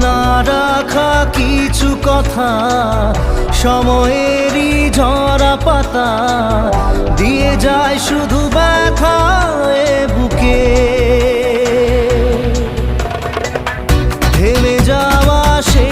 না রাখা কিছু কথা, সময়েরই ঝরা পাতা দিয়ে যায় শুধু ব্যথা এ বুকে। থেমে যাওয়া সে